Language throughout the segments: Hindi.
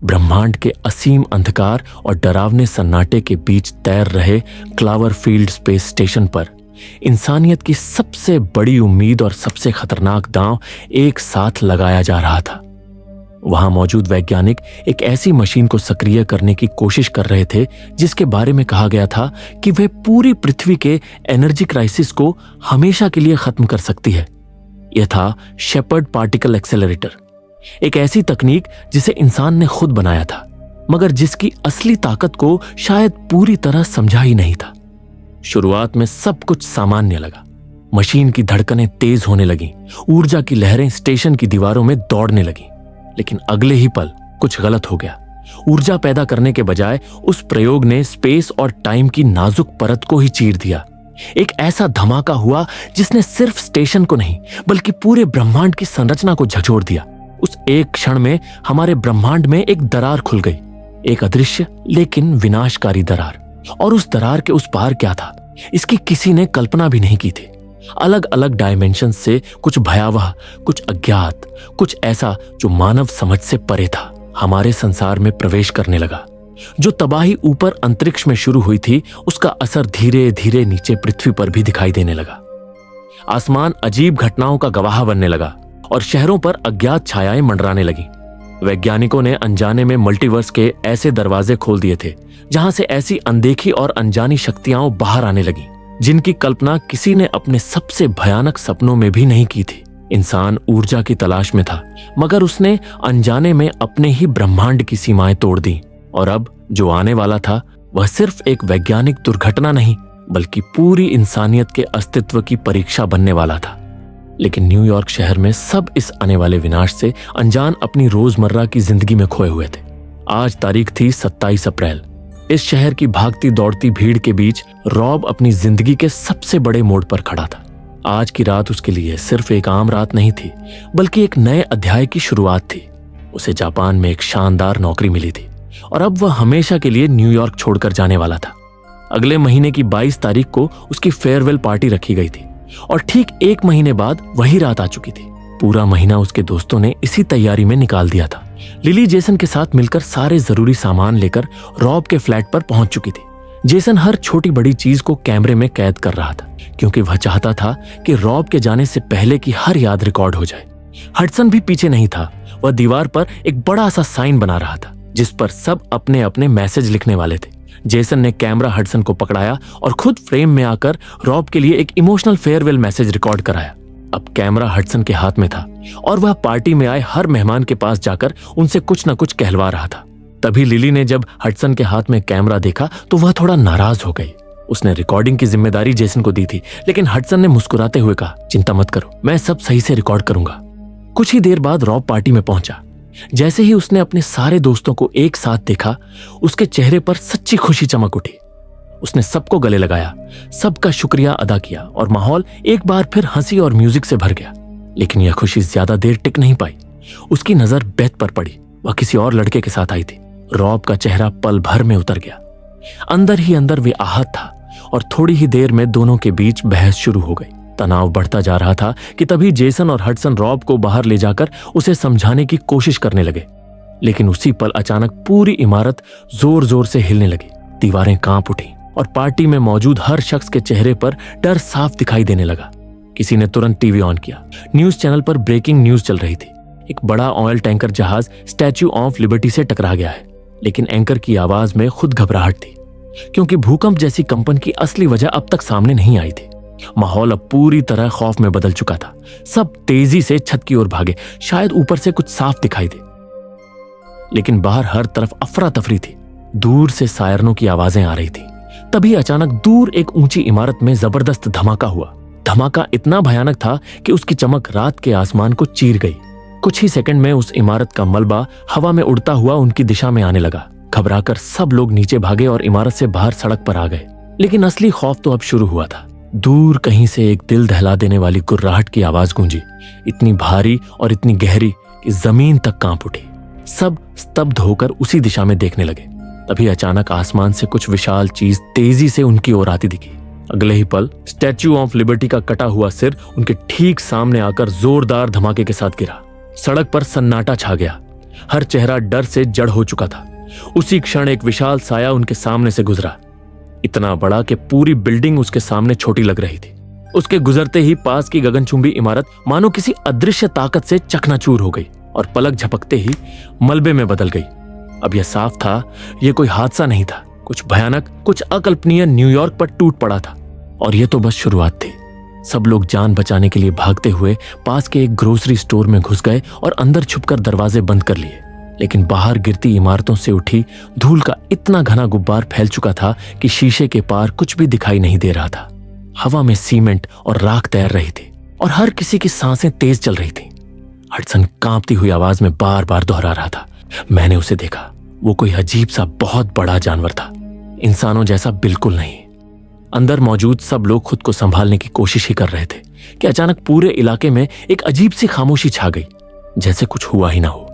ब्रह्मांड के असीम अंधकार और डरावने सन्नाटे के बीच तैर रहे क्लावरफील्ड स्पेस स्टेशन पर इंसानियत की सबसे बड़ी उम्मीद और सबसे खतरनाक दांव एक साथ लगाया जा रहा था। वहां मौजूद वैज्ञानिक एक ऐसी मशीन को सक्रिय करने की कोशिश कर रहे थे जिसके बारे में कहा गया था कि वह पूरी पृथ्वी के एनर्जी क्राइसिस को हमेशा के लिए खत्म कर सकती है। यह था शेपर्ड पार्टिकल एक्सेलरेटर, एक ऐसी तकनीक जिसे इंसान ने खुद बनाया था, मगर जिसकी असली ताकत को शायद पूरी तरह समझा ही नहीं था। शुरुआत में सब कुछ सामान्य लगा। मशीन की धड़कनें तेज होने लगीं, ऊर्जा की लहरें स्टेशन की दीवारों में दौड़ने लगीं। लेकिन अगले ही पल कुछ गलत हो गया। ऊर्जा पैदा करने के बजाय उस प्रयोग ने स्पेस और टाइम की नाजुक परत को ही चीर दिया। एक ऐसा धमाका हुआ जिसने सिर्फ स्टेशन को नहीं बल्कि पूरे ब्रह्मांड की संरचना को झकझोर दिया। उस एक क्षण में हमारे ब्रह्मांड में एक दरार खुल गई, एक अदृश्य लेकिन विनाशकारी दरार। और उस दरार के उस पार क्या था, इसकी किसी ने कल्पना भी नहीं की थी। अलग अलग डायमेंशन से कुछ भयावह, कुछ अज्ञात, कुछ ऐसा जो मानव समझ से परे था, हमारे संसार में प्रवेश करने लगा। जो तबाही ऊपर अंतरिक्ष में शुरू हुई थी, उसका असर धीरे धीरे नीचे पृथ्वी पर भी दिखाई देने लगा। आसमान अजीब घटनाओं का गवाह बनने लगा और शहरों पर अज्ञात छायाएं मंडराने लगी। वैज्ञानिकों ने अनजाने में मल्टीवर्स के ऐसे दरवाजे खोल दिए थे जहां से ऐसी अनदेखी और अनजानी शक्तियां बाहर आने लगी जिनकी कल्पना किसी ने अपने सबसे भयानक सपनों में भी नहीं की थी। इंसान ऊर्जा की तलाश में था, मगर उसने अनजाने में अपने ही ब्रह्मांड की सीमाएं तोड़ दी। और अब जो आने वाला था वह सिर्फ एक वैज्ञानिक दुर्घटना नहीं बल्कि पूरी इंसानियत के अस्तित्व की परीक्षा बनने वाला था। लेकिन न्यूयॉर्क शहर में सब इस आने वाले विनाश से अनजान अपनी रोजमर्रा की जिंदगी में खोए हुए थे। आज तारीख थी 27 अप्रैल। इस शहर की भागती दौड़ती भीड़ के बीच रॉब अपनी जिंदगी के सबसे बड़े मोड़ पर खड़ा था। आज की रात उसके लिए सिर्फ एक आम रात नहीं थी बल्कि एक नए अध्याय की शुरुआत थी। उसे जापान में एक शानदार नौकरी मिली थी और अब वह हमेशा के लिए न्यूयॉर्क छोड़कर जाने वाला था। अगले महीने की 22 तारीख को उसकी फेयरवेल पार्टी रखी गई थी और ठीक एक महीने बाद वही रात आ चुकी थी। पूरा महीना उसके दोस्तों ने इसी तैयारी में निकाल दिया था। लिली जेसन के साथ मिलकर सारे जरूरी सामान लेकर रॉब के फ्लैट पर पहुंच चुकी थी। जेसन हर छोटी बड़ी चीज को कैमरे में कैद कर रहा था क्योंकि वह चाहता था कि रॉब के जाने से पहले की हर याद रिकॉर्ड हो जाए। हडसन भी पीछे नहीं था। वह दीवार पर एक बड़ा सा साइन बना रहा था जिस पर सब अपने अपने मैसेज लिखने वाले थे। जेसन ने कैमरा हडसन को पकड़ाया और खुद फ्रेम में आकर रॉब के लिए एक इमोशनल फेयरवेल मैसेज रिकॉर्ड कराया। अब कैमरा हडसन के हाथ में था और वह पार्टी में आए हर मेहमान के पास जाकर उनसे कुछ न कुछ कहलवा रहा था। तभी लिली ने जब हडसन के हाथ में कैमरा देखा तो वह थोड़ा नाराज हो गई। उसने रिकॉर्डिंग की जिम्मेदारी जेसन को दी थी, लेकिन हडसन ने मुस्कुराते हुए कहा, चिंता मत करो, मैं सब सही से रिकॉर्ड करूंगा। कुछ ही देर बाद रॉब पार्टी में पहुंचा। जैसे ही उसने अपने सारे दोस्तों को एक साथ देखा, उसके चेहरे पर सच्ची खुशी चमक उठी। उसने सबको गले लगाया, सबका शुक्रिया अदा किया और माहौल एक बार फिर हंसी और म्यूजिक से भर गया। लेकिन यह खुशी ज्यादा देर टिक नहीं पाई। उसकी नजर बेथ पर पड़ी। वह किसी और लड़के के साथ आई थी। रॉब का चेहरा पल भर में उतर गया। अंदर ही अंदर वे आहत था और थोड़ी ही देर में दोनों के बीच बहस शुरू हो गई। तनाव बढ़ता जा रहा था कि तभी जेसन और हडसन रॉब को बाहर ले जाकर उसे समझाने की कोशिश करने लगे। लेकिन उसी पल अचानक पूरी इमारत जोर जोर से हिलने लगी। दीवारें कांप उठी और पार्टी में मौजूद हर शख्स के चेहरे पर डर साफ दिखाई देने लगा। किसी ने तुरंत टीवी ऑन किया। न्यूज चैनल पर ब्रेकिंग न्यूज चल रही थी। एक बड़ा ऑयल टैंकर जहाज स्टैच्यू ऑफ लिबर्टी से टकरा गया है। लेकिन एंकर की आवाज में खुद घबराहट थी क्योंकि भूकंप जैसी कंपन की असली वजह अब तक सामने नहीं आई थी। माहौल अब पूरी तरह खौफ में बदल चुका था। सब तेजी से छत की ओर भागे, शायद ऊपर से कुछ साफ दिखाई दे। लेकिन बाहर हर तरफ अफरा तफरी थी। दूर से सायरनों की आवाजें आ रही थी। तभी अचानक दूर एक ऊंची इमारत में जबरदस्त धमाका हुआ। धमाका इतना भयानक था कि उसकी चमक रात के आसमान को चीर गई। कुछ ही सेकंड में उस इमारत का मलबा हवा में उड़ता हुआ उनकी दिशा में आने लगा। घबराकर सब लोग नीचे भागे और इमारत से बाहर सड़क पर आ गए। लेकिन असली खौफ तो अब शुरू हुआ था। दूर कहीं से एक दिल दहला देने वाली गुर्राहट की आवाज गूंजी, इतनी भारी और इतनी गहरी कि जमीन तक कांप उठी। सब स्तब्ध होकर उसी दिशा में देखने लगे। तभी अचानक आसमान से कुछ विशाल चीज तेजी से उनकी ओर आती दिखी। अगले ही पल स्टैच्यू ऑफ लिबर्टी का कटा हुआ सिर उनके ठीक सामने आकर जोरदार धमाके के साथ गिरा। सड़क पर सन्नाटा छा गया। हर चेहरा डर से जड़ हो चुका था। उसी क्षण एक विशाल साया उनके सामने से गुजरा, इतना बड़ा कि पूरी बिल्डिंग उसके सामने छोटी लग रही थी। उसके गुजरते ही पास की गगनचुंबी इमारत मानो किसी अदृश्य ताकत से चकनाचूर हो गई और पलक झपकते ही मलबे में बदल गई। अब यह साफ था, यह कोई हादसा नहीं था, कुछ भयानक, कुछ अकल्पनीय न्यूयॉर्क पर टूट पड़ा था। और यह तो बस शुरुआत थी। सब लोग जान बचाने के लिए भागते हुए पास के एक ग्रोसरी स्टोर में घुस गए और अंदर छुपकर दरवाजे बंद कर लिए। लेकिन बाहर गिरती इमारतों से उठी धूल का इतना घना गुब्बार फैल चुका था कि शीशे के पार कुछ भी दिखाई नहीं दे रहा था। हवा में सीमेंट और राख तैर रही थी और हर किसी की सांसें तेज चल रही थीं। हडसन कांपती हुई आवाज में बार बार दोहरा रहा था, मैंने उसे देखा। वो कोई अजीब सा बहुत बड़ा जानवर था, इंसानों जैसा बिल्कुल नहीं। अंदर मौजूद सब लोग खुद को संभालने की कोशिश ही कर रहे थे कि अचानक पूरे इलाके में एक अजीब सी खामोशी छा गई, जैसे कुछ हुआ ही ना हो।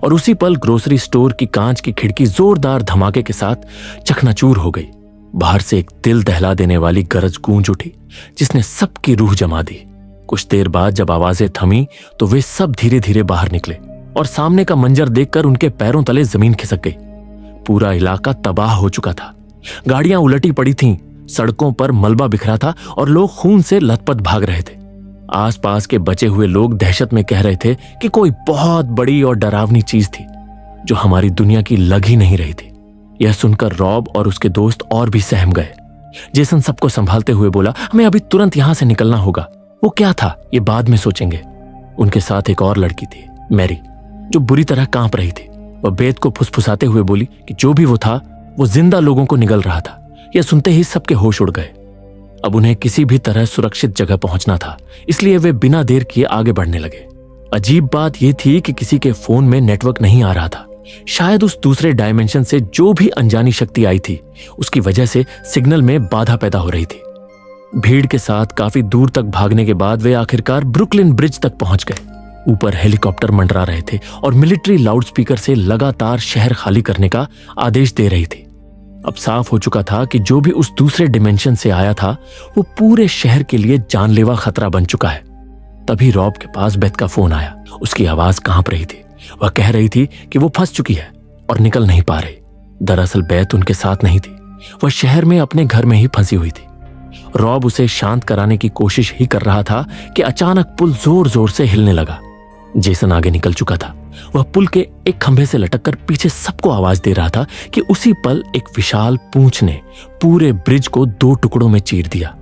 और उसी पल ग्रोसरी स्टोर की कांच की खिड़की जोरदार धमाके के साथ चकनाचूर हो गई। बाहर से एक दिल दहला देने वाली गरज गूंज उठी, जिसने सबकी रूह जमा दी। कुछ देर बाद जब आवाजें थमी तो वे सब धीरे धीरे बाहर निकले और सामने का मंजर देखकर उनके पैरों तले जमीन खिसक गई। पूरा इलाका तबाह हो चुका था। गाड़ियां उलटी पड़ी थीं, सड़कों पर मलबा बिखरा था और लोग खून से लथपथ भाग रहे थे। आसपास के बचे हुए लोग दहशत में कह रहे थे कि कोई बहुत बड़ी और डरावनी चीज थी जो हमारी दुनिया की लग ही नहीं रही थी। यह सुनकर रॉब और उसके दोस्त और भी सहम गए। जेसन सबको संभालते हुए बोला, हमें अभी तुरंत यहां से निकलना होगा। वो क्या था ये बाद में सोचेंगे। उनके साथ एक और लड़की थी, मैरी, जो बुरी तरह कांप रही थी। वह बेत को फुसफुसाते हुए बोली कि जो भी वो था वो जिंदा लोगों को निगल रहा था। यह सुनते ही सबके होश उड़ गए। अब उन्हें किसी भी तरह सुरक्षित जगह पहुंचना था, इसलिए वे बिना देर किए आगे बढ़ने लगे। अजीब बात यह थी कि किसी के फोन में नेटवर्क नहीं आ रहा था। शायद उस दूसरे डायमेंशन से जो भी अनजानी शक्ति आई थी उसकी वजह से सिग्नल में बाधा पैदा हो रही थी। भीड़ के साथ काफी दूर तक भागने के बाद वे आखिरकार ब्रुकलिन ब्रिज तक पहुंच गए। ऊपर हेलीकॉप्टर मंडरा रहे थे और मिलिट्री लाउडस्पीकर से लगातार शहर खाली करने का आदेश दे रही थी। अब साफ हो चुका था कि जो भी उस दूसरे डिमेंशन से आया था वो पूरे शहर के लिए जानलेवा खतरा बन चुका है। तभी रॉब के पास बेथ का फोन आया। उसकी आवाज कांप रही थी। वह कह रही थी कि वो फंस चुकी है और निकल नहीं पा रही। दरअसल बेथ उनके साथ नहीं थी, वह शहर में अपने घर में ही फंसी हुई थी। रॉब उसे शांत कराने की कोशिश ही कर रहा था कि अचानक पुल जोर जोर से हिलने लगा। जेसन आगे निकल चुका था। वह पुल के एक खंभे से लटककर पीछे सबको आवाज दे रहा था कि उसी पल एक विशाल पूंछ ने पूरे ब्रिज को 2 टुकड़ों में चीर दिया।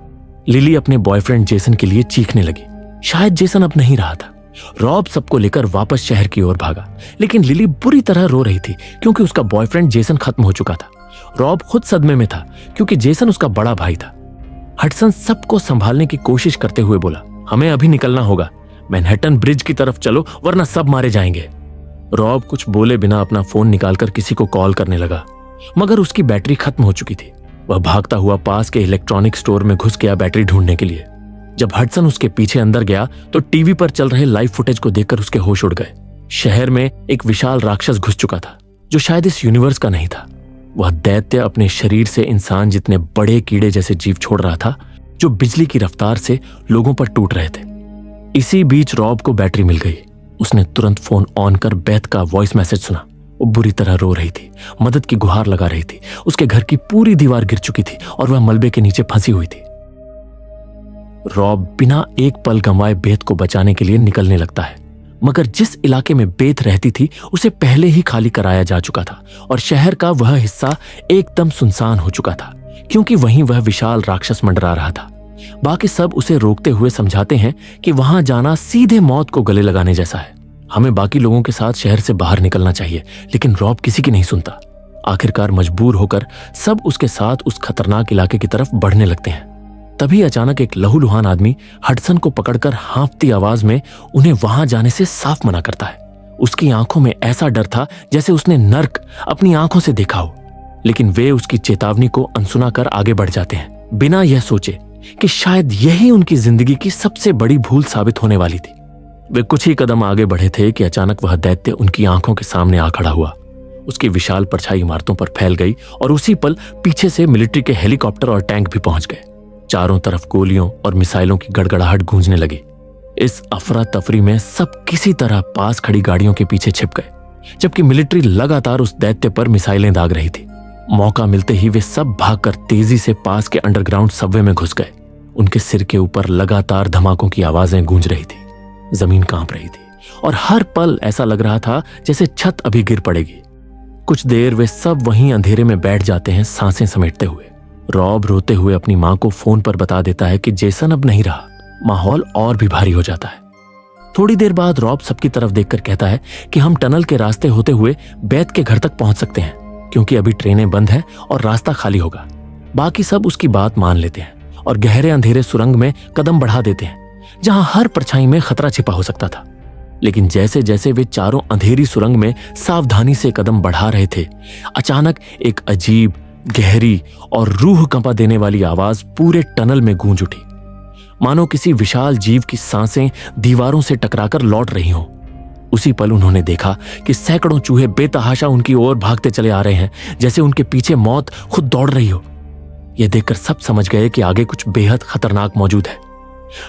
लिली अपने बॉयफ्रेंड जेसन के लिए चीखने लगी। शायद जेसन अब नहीं रहा था। रॉब सबको लेकर वापस शहर की ओर भागा, लेकिन लिली बुरी तरह रो रही थी क्योंकि उसका बॉयफ्रेंड जेसन खत्म हो चुका था। रॉब खुद सदमे में था क्योंकि जेसन उसका बड़ा भाई था। हडसन सबको संभालने की कोशिश करते हुए बोला, हमें अभी निकलना होगा। मैनहट्टन ब्रिज की तरफ चलो वरना सब मारे जाएंगे। रॉब कुछ बोले बिना अपना फोन निकालकर किसी को कॉल करने लगा, मगर उसकी बैटरी खत्म हो चुकी थी। वह भागता हुआ पास के इलेक्ट्रॉनिक स्टोर में घुस गया बैटरी ढूंढने के लिए। जब हडसन उसके पीछे अंदर गया तो टीवी पर चल रहे लाइव फुटेज को देखकर उसके होश उड़ गए। शहर में एक विशाल राक्षस घुस चुका था जो शायद इस यूनिवर्स का नहीं था। वह दैत्य अपने शरीर से इंसान जितने बड़े कीड़े जैसे जीव छोड़ रहा था जो बिजली की रफ्तार से लोगों पर टूट रहे थे। इसी बीच रॉब को बैटरी मिल गई। उसने तुरंत फोन ऑन कर बेथ का वॉइस मैसेज सुना। वो बुरी तरह रो रही थी, मदद की गुहार लगा रही थी। उसके घर की पूरी दीवार गिर चुकी थी और वह मलबे के नीचे फंसी हुई थी। रॉब बिना एक पल गंवाए बेथ को बचाने के लिए निकलने लगता है, मगर जिस इलाके में बेथ रहती थी उसे पहले ही खाली कराया जा चुका था और शहर का वह हिस्सा एकदम सुनसान हो चुका था क्योंकि वहीं वह विशाल राक्षस मंडरा रहा था। बाकी सब उसे रोकते हुए समझाते हैं कि वहां जाना सीधे मौत को गले लगाने जैसा है। हमें बाकी लोगों के साथ शहर से बाहर निकलना चाहिए, लेकिन रॉब किसी की नहीं सुनता। आखिरकार मजबूर होकर सब उसके साथ उस खतरनाक इलाके की तरफ बढ़ने लगते हैं। तभी अचानक एक लहूलुहान आदमी हडसन को पकड़कर हाँफती आवाज में उन्हें वहां जाने से साफ मना करता है। उसकी आंखों में ऐसा डर था जैसे उसने नर्क अपनी आंखों से देखा हो, लेकिन वे उसकी चेतावनी को अनसुना कर आगे बढ़ जाते हैं बिना यह सोचे कि शायद यही उनकी जिंदगी की सबसे बड़ी भूल साबित होने वाली थी। वे कुछ ही कदम आगे बढ़े थे कि अचानक वह दैत्य उनकी आंखों के सामने आ खड़ा हुआ। उसकी विशाल परछाई इमारतों पर फैल गई और उसी पल पीछे से मिलिट्री के हेलीकॉप्टर और टैंक भी पहुंच गए। चारों तरफ गोलियों और मिसाइलों की गड़गड़ाहट गूंजने लगी। इस अफरा तफरी में सब किसी तरह पास खड़ी गाड़ियों के पीछे छिप गए। जबकि मिलिट्री लगातार उस दैत्य पर मिसाइलें दाग रही थी। मौका मिलते ही वे सब भागकर तेजी से पास के अंडरग्राउंड सबवे में घुस गए। उनके सिर के ऊपर लगातार धमाकों की आवाजें गूंज रही थी, जमीन कांप रही थी और हर पल ऐसा लग रहा था जैसे छत अभी गिर पड़ेगी। कुछ देर वे सब वहीं अंधेरे में बैठ जाते हैं, सांसें समेटते हुए। रॉब रोते हुए अपनी मां को फोन पर बता देता है कि जेसन अब नहीं रहा। माहौल और भी भारी हो जाता है। थोड़ी देर बाद रॉब सबकी तरफ देखकर कहता है कि हम टनल के रास्ते होते हुए बैत के घर तक पहुंच सकते हैं, क्योंकि अभी ट्रेनें बंद हैं और रास्ता खाली होगा। बाकी सब उसकी बात मान लेते हैं और गहरे अंधेरे सुरंग में कदम बढ़ा देते हैं, जहां हर परछाई में खतरा छिपा हो सकता था। लेकिन जैसे जैसे वे चारों अंधेरी सुरंग में सावधानी से कदम बढ़ा रहे थे, अचानक एक अजीब, गहरी और रूह कंपा देने वाली आवाज पूरे टनल में गूंज उठी, मानो किसी विशाल जीव की सांसें दीवारों से टकराकर लौट रही हों। उसी पल उन्होंने देखा कि सैकड़ों चूहे बेतहाशा उनकी ओर भागते चले आ रहे हैं, जैसे उनके पीछे मौत खुद दौड़ रही हो। यह देखकर सब समझ गए कि आगे कुछ बेहद खतरनाक मौजूद है।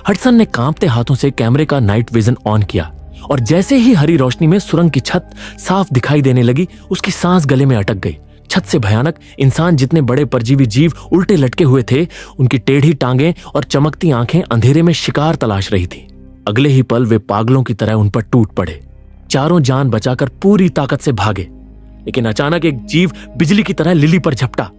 हडसन ने कांपते हाथों से कैमरे का नाइट विजन ऑन किया और जैसे ही हरी रोशनी में सुरंग की छत साफ दिखाई देने लगी, उसकी सांस गले में अटक गई। छत से भयानक इंसान जितने बड़े परजीवी जीव उल्टे लटके हुए थे, उनकी टेढ़ी टांगें और चमकती आंखें अंधेरे में शिकार तलाश रही थी। अगले ही पल वे पागलों की तरह उन पर टूट पड़े। चारों जान बचाकर पूरी ताकत से भागे, लेकिन अचानक एक जीव बिजली की तरह लिली पर झपटा।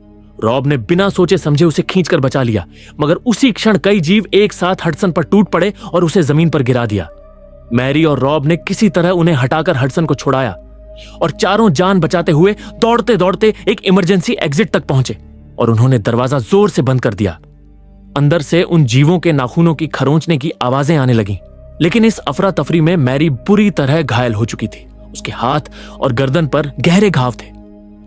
रॉब ने बिना सोचे समझे उसे खींचकर बचा लिया, मगर उसी क्षण कई जीव एक साथ हडसन पर टूट पड़े और उसे जमीन पर गिरा दिया। मैरी और रॉब ने किसी तरह उन्हें हटाकर हडसन को छुड़ाया और चारों जान बचाते हुए दौड़ते दौड़ते एक इमरजेंसी एग्जिट तक पहुंचे और उन्होंने दरवाजा जोर से बंद कर दिया। अंदर से उन जीवों के नाखूनों की खरोंचने की आवाजें आने लगीं, लेकिन इस अफरा तफरी में मैरी बुरी तरह घायल हो चुकी थी। उसके हाथ और गर्दन पर गहरे घाव थे।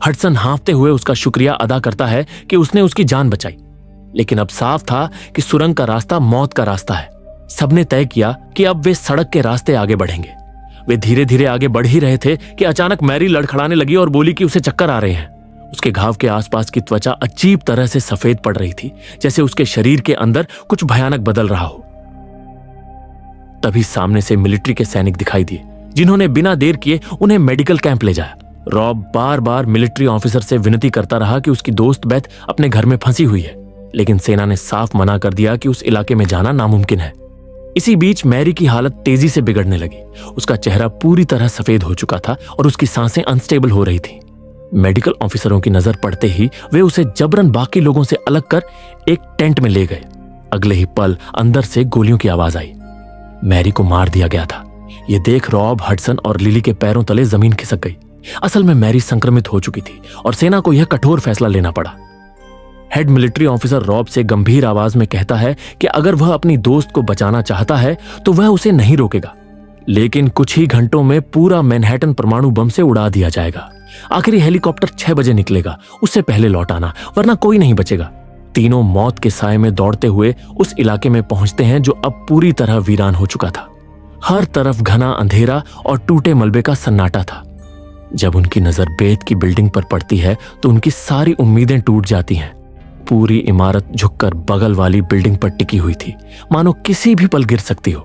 हडसन हाँफते हुए उसका शुक्रिया अदा करता है कि उसने उसकी जान बचाई, लेकिन अब साफ था कि सुरंग का रास्ता मौत का रास्ता है। सबने तय किया कि अब वे सड़क के रास्ते आगे बढ़ेंगे। वे धीरे धीरे आगे बढ़ ही रहे थे कि अचानक मैरी लड़खड़ाने लगी और बोली कि उसे चक्कर आ रहे हैं। उसके घाव के आसपास की त्वचा अजीब तरह से सफेद पड़ रही थी, जैसे उसके शरीर के अंदर कुछ भयानक बदल रहा हो। तभी सामने से मिलिट्री के सैनिक दिखाई दिए, जिन्होंने बिना देर किए उन्हें मेडिकल कैंप ले जाया। रॉब बार बार मिलिट्री ऑफिसर से विनती करता रहा कि उसकी दोस्त बेथ अपने घर में फंसी हुई है, लेकिन सेना ने साफ मना कर दिया कि उस इलाके में जाना नामुमकिन है। इसी बीच मैरी की हालत तेजी से बिगड़ने लगी। उसका चेहरा पूरी तरह सफेद हो चुका था और उसकी सांसें अनस्टेबल हो रही थी। मेडिकल ऑफिसरों की नजर पड़ते ही वे उसे जबरन बाकी लोगों से अलग कर एक टेंट में ले गए। अगले ही पल अंदर से गोलियों की आवाज आई। मैरी को मार दिया गया था। यह देख रॉब, हडसन और लिली के पैरों तले जमीन खिसक गई। असल में मैरी संक्रमित हो चुकी थी और सेना को यह कठोर फैसला लेना पड़ा। हेड मिलिट्री ऑफिसर रॉब से गंभीर आवाज में कहता है कि अगर वह अपनी दोस्त को बचाना चाहता है तो वह उसे नहीं रोकेगा, लेकिन कुछ ही घंटों में पूरा मैनहट्टन परमाणु बम से उड़ा दिया जाएगा। आखिरी हेलीकॉप्टर 6 बजे निकलेगा, उससे पहले लौट आना, वरना कोई नहीं बचेगा। तीनों मौत के साए में दौड़ते हुए उस इलाके में पहुंचते हैं जो अब पूरी तरह वीरान हो चुका था। हर तरफ घना अंधेरा और टूटे मलबे का सन्नाटा था। जब उनकी नजर बेत की बिल्डिंग पर पड़ती है तो उनकी सारी उम्मीदें टूट जाती हैं। पूरी इमारत झुककर बगल वाली बिल्डिंग पर टिकी हुई थी, मानो किसी भी पल गिर सकती हो।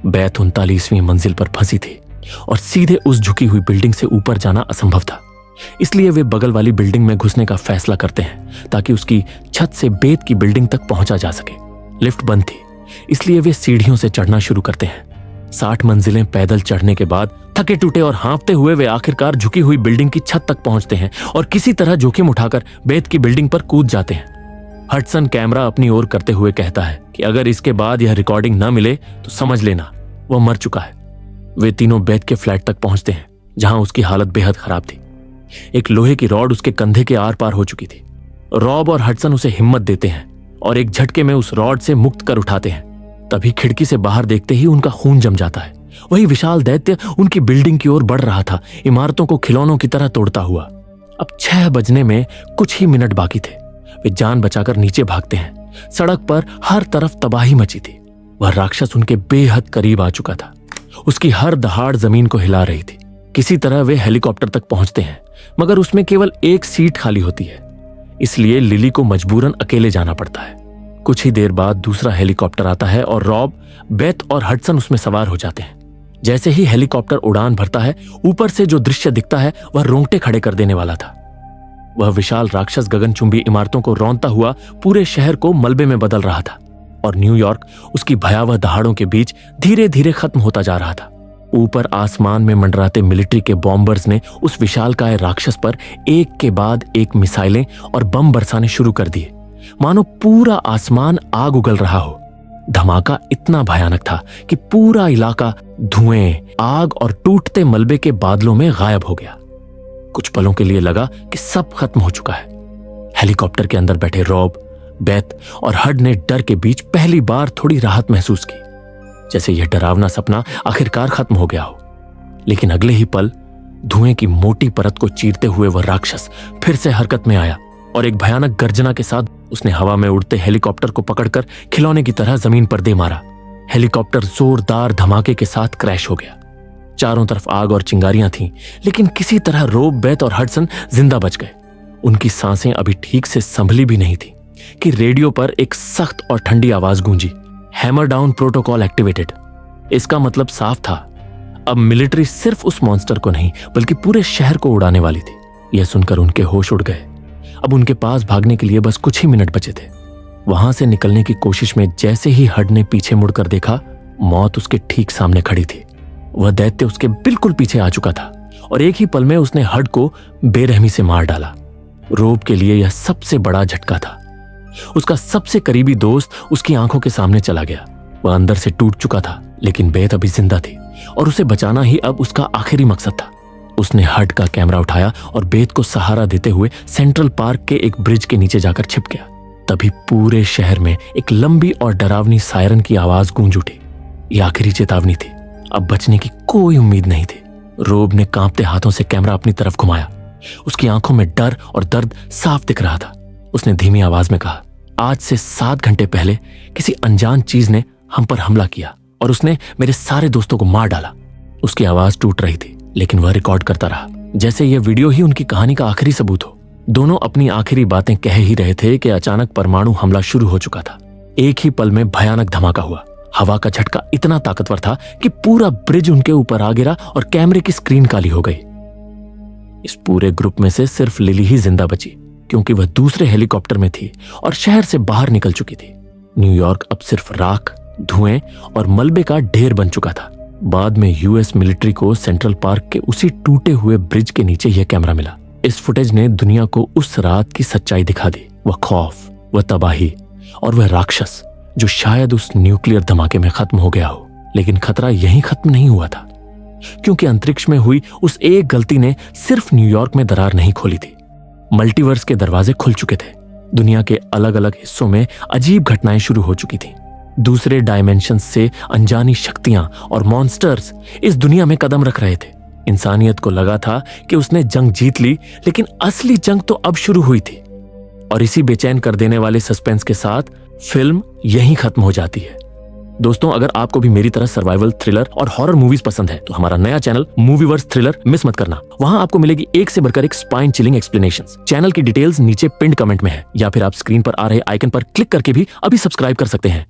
बेत 39वीं मंजिल पर फंसी थी और सीधे उस झुकी हुई बिल्डिंग से ऊपर जाना असंभव था। इसलिए वे बगल वाली बिल्डिंग में घुसने का फैसला करते हैं ताकि उसकी छत से बेत की बिल्डिंग तक पहुंचा जा सके। लिफ्ट बंद थी, इसलिए वे सीढ़ियों से चढ़ना शुरू करते हैं। 60 मंजिलें पैदल चढ़ने के बाद थके टूटे और हाँफते हुए वे आखिरकार झुकी हुई बिल्डिंग की छत तक पहुंचते हैं और किसी तरह जोखिम उठाकर बेत की बिल्डिंग पर कूद जाते हैं। हडसन कैमरा अपनी ओर करते हुए कहता है कि अगर इसके बाद यह रिकॉर्डिंग न मिले तो समझ लेना वह मर चुका है। वे तीनों बेत के फ्लैट तक पहुंचते हैं, जहां उसकी हालत बेहद खराब थी। एक लोहे की रॉड उसके कंधे के आर पार हो चुकी थी। रॉब और हडसन उसे हिम्मत देते हैं और एक झटके में उस रॉड से मुक्त कर उठाते हैं। तभी खिड़की से बाहर देखते ही उनका खून जम जाता है। वही विशाल दैत्य उनकी बिल्डिंग की ओर बढ़ रहा था, इमारतों को खिलौनों की तरह तोड़ता हुआ। अब 6 बजने में कुछ ही मिनट बाकी थे। वे जान बचाकर नीचे भागते हैं। सड़क पर हर तरफ तबाही मची थी। वह राक्षस उनके बेहद करीब आ चुका था। उसकी हर दहाड़ जमीन को हिला रही थी। किसी तरह वे हेलीकॉप्टर तक पहुंचते हैं, मगर उसमें केवल एक सीट खाली होती है, इसलिए लिली को मजबूरन अकेले जाना पड़ता है। कुछ ही देर बाद दूसरा हेलीकॉप्टर आता है और रॉब, बेथ और हडसन उसमें सवार हो जाते हैं। जैसे ही हेलीकॉप्टर उड़ान भरता है, ऊपर से जो दृश्य दिखता है वह रोंगटे खड़े कर देने वाला था। वह विशाल राक्षस गगनचुंबी इमारतों को रौंदता हुआ पूरे शहर को मलबे में बदल रहा था और न्यूयॉर्क उसकी भयावह दहाड़ों के बीच धीरे धीरे खत्म होता जा रहा था। ऊपर आसमान में मंडराते मिलिट्री के बॉम्बर्स ने उस विशालकाय राक्षस पर एक के बाद एक मिसाइलें और बम बरसाने शुरू कर दिए, मानो पूरा आसमान आग उगल रहा हो। धमाका इतना भयानक था कि पूरा इलाका धुएं, आग और टूटते मलबे के बादलों में गायब हो गया। कुछ पलों के लिए लगा कि सब खत्म हो चुका है। हेलीकॉप्टर के अंदर बैठे रॉब, बेथ और हड ने डर के बीच पहली बार थोड़ी राहत महसूस की, जैसे यह डरावना सपना आखिरकार खत्म हो गया हो। लेकिन अगले ही पल धुएं की मोटी परत को चीरते हुए वह राक्षस फिर से हरकत में आया और एक भयानक गर्जना के साथ उसने हवा में उड़ते हेलीकॉप्टर को पकड़कर खिलौने की तरह जमीन पर दे मारा। हेलीकॉप्टर जोरदार धमाके के साथ क्रैश हो गया। चारों तरफ आग और चिंगारियां थीं, लेकिन किसी तरह रोब, बेथ और हडसन जिंदा बच गए। उनकी सांसें अभी ठीक से संभली भी नहीं थी कि रेडियो पर एक सख्त और ठंडी आवाज गूंजी, हैमर डाउन प्रोटोकॉल एक्टिवेटेड। इसका मतलब साफ था, अब मिलिट्री सिर्फ उस मॉन्स्टर को नहीं बल्कि पूरे शहर को उड़ाने वाली थी। यह सुनकर उनके होश उड़ गए। अब उनके पास भागने के लिए बस कुछ ही मिनट बचे थे। वहां से निकलने की कोशिश में जैसे ही हड ने पीछे मुड़कर देखा, मौत उसके ठीक सामने खड़ी थी। वह दैत्य उसके बिल्कुल पीछे आ चुका था और एक ही पल में उसने हड को बेरहमी से मार डाला। रोब के लिए यह सबसे बड़ा झटका था। उसका सबसे करीबी दोस्त उसकी आंखों के सामने चला गया। वह अंदर से टूट चुका था, लेकिन बेथ अभी जिंदा थी और उसे बचाना ही अब उसका आखिरी मकसद था। उसने हड का कैमरा उठाया और बेथ को सहारा देते हुए सेंट्रल पार्क के एक ब्रिज के नीचे जाकर छिप गया। तभी पूरे शहर में एक लंबी और डरावनी सायरन की आवाज गूंज उठी। यह आखिरी चेतावनी थी। अब बचने की कोई उम्मीद नहीं थी। रोब ने कांपते हाथों से कैमरा अपनी तरफ घुमाया। उसकी आंखों में डर और दर्द साफ दिख रहा था। उसने धीमी आवाज में कहा, आज से 7 घंटे पहले किसी अनजान चीज ने हम पर हमला किया और उसने मेरे सारे दोस्तों को मार डाला। उसकी आवाज टूट रही थी, लेकिन वह रिकॉर्ड करता रहा, जैसे यह वीडियो ही उनकी कहानी का आखिरी सबूत हो। दोनों अपनी आखिरी बातें कह ही रहे थे कि अचानक परमाणु हमला शुरू हो चुका था। एक ही पल में भयानक धमाका हुआ। हवा का झटका इतना ताकतवर था कि पूरा ब्रिज उनके ऊपर आ गिरा और कैमरे की स्क्रीन काली हो गई। इस पूरे ग्रुप में से सिर्फ लिली ही जिंदा बची, क्योंकि वह दूसरे हेलीकॉप्टर में थी और शहर से बाहर निकल चुकी थी। न्यूयॉर्क अब सिर्फ राख, धुएं और मलबे का ढेर बन चुका था। बाद में यूएस मिलिट्री को सेंट्रल पार्क के उसी टूटे हुए ब्रिज के नीचे यह कैमरा मिला। इस फुटेज ने दुनिया को उस रात की सच्चाई दिखा दी। वह खौफ, वह तबाही और वह राक्षस जो शायद उस न्यूक्लियर धमाके में खत्म हो गया हो। लेकिन खतरा यहीं खत्म नहीं हुआ था, क्योंकि अंतरिक्ष में हुई उस एक गलती ने सिर्फ न्यूयॉर्क में दरार नहीं खोली थी। मल्टीवर्स के दरवाजे खुल चुके थे। दुनिया के अलग अलग हिस्सों में अजीब घटनाएं शुरू हो चुकी थीं। दूसरे डायमेंशंस से अनजानी शक्तियां और मॉन्स्टर्स इस दुनिया में कदम रख रहे थे। इंसानियत को लगा था कि उसने जंग जीत ली, लेकिन असली जंग तो अब शुरू हुई थी। और इसी बेचैन कर देने वाले सस्पेंस के साथ फिल्म यहीं खत्म हो जाती है। दोस्तों, अगर आपको भी मेरी तरह सर्वाइवल, थ्रिलर और हॉरर मूवीज पसंद है तो हमारा नया चैनल मूवीवर्स थ्रिलर मिस मत करना। वहां आपको मिलेगी एक से बढ़कर एक स्पाइन चिलिंग एक्सप्लेनेशंस। चैनल की डिटेल्स नीचे पिन्ड कमेंट में है, या फिर आप स्क्रीन पर आ रहे आइकन पर क्लिक करके भी अभी सब्सक्राइब कर सकते हैं।